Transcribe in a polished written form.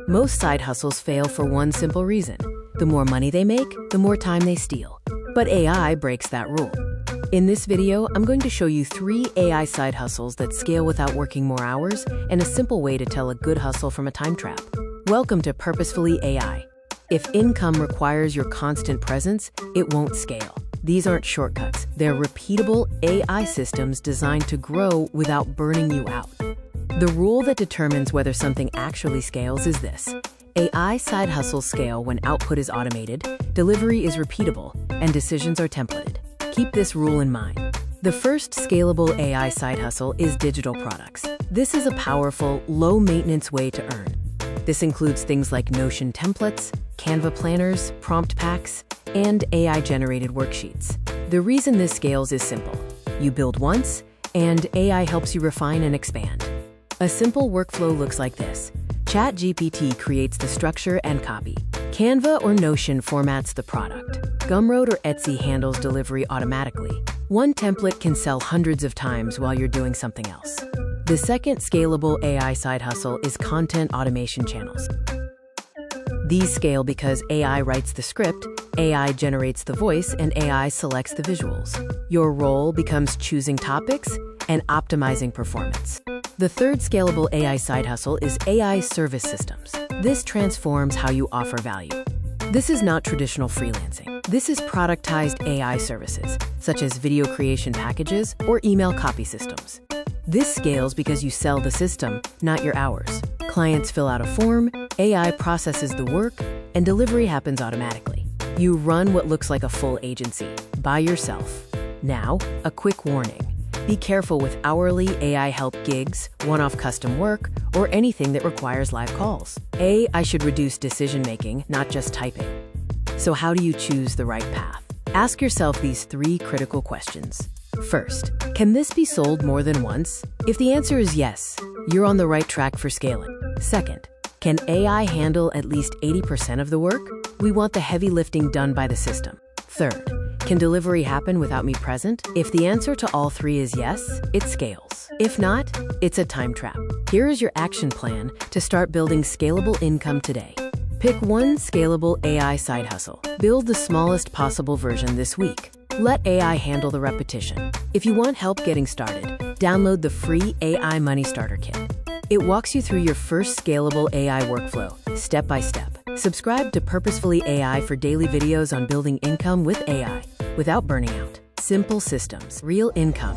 Most side hustles fail for one simple reason. The more money they make, the more time they steal. But AI breaks that rule. In this video, I'm going to show you 3 AI side hustles that scale without working more hours and a simple way to tell a good hustle from a time trap. Welcome to Purposefully AI. If income requires your constant presence, it won't scale. These aren't shortcuts. They're repeatable AI systems designed to grow without burning you out. The rule that determines whether something actually scales is this. AI side hustles scale when output is automated, delivery is repeatable, and decisions are templated. Keep this rule in mind. The first scalable AI side hustle is digital products. This is a powerful, low-maintenance way to earn. This includes things like Notion templates, Canva planners, prompt packs, and AI-generated worksheets. The reason this scales is simple. You build once, and AI helps you refine and expand. A simple workflow looks like this. ChatGPT creates the structure and copy. Canva or Notion formats the product. Gumroad or Etsy handles delivery automatically. One template can sell hundreds of times while you're doing something else. The second scalable AI side hustle is content automation channels. These scale because AI writes the script, AI generates the voice, and AI selects the visuals. Your role becomes choosing topics and optimizing performance. The third scalable AI side hustle is AI service systems. This transforms how you offer value. This is not traditional freelancing. This is productized AI services, such as video creation packages or email copy systems. This scales because you sell the system, not your hours. Clients fill out a form, AI processes the work, and delivery happens automatically. You run what looks like a full agency, by yourself. Now, a quick warning. Be careful with hourly AI help gigs, one-off custom work, or anything that requires live calls. AI should reduce decision-making, not just typing. So how do you choose the right path? Ask yourself these 3 critical questions. First, can this be sold more than once? If the answer is yes, you're on the right track for scaling. Second, can AI handle at least 80% of the work? We want the heavy lifting done by the system. Third, can delivery happen without me present? If the answer to all 3 is yes, it scales. If not, it's a time trap. Here is your action plan to start building scalable income today. Pick one scalable AI side hustle. Build the smallest possible version this week. Let AI handle the repetition. If you want help getting started, download the free AI Money Starter Kit. It walks you through your first scalable AI workflow, step by step. Subscribe to Purposefully AI for daily videos on building income with AI without burning out. Simple systems, real income.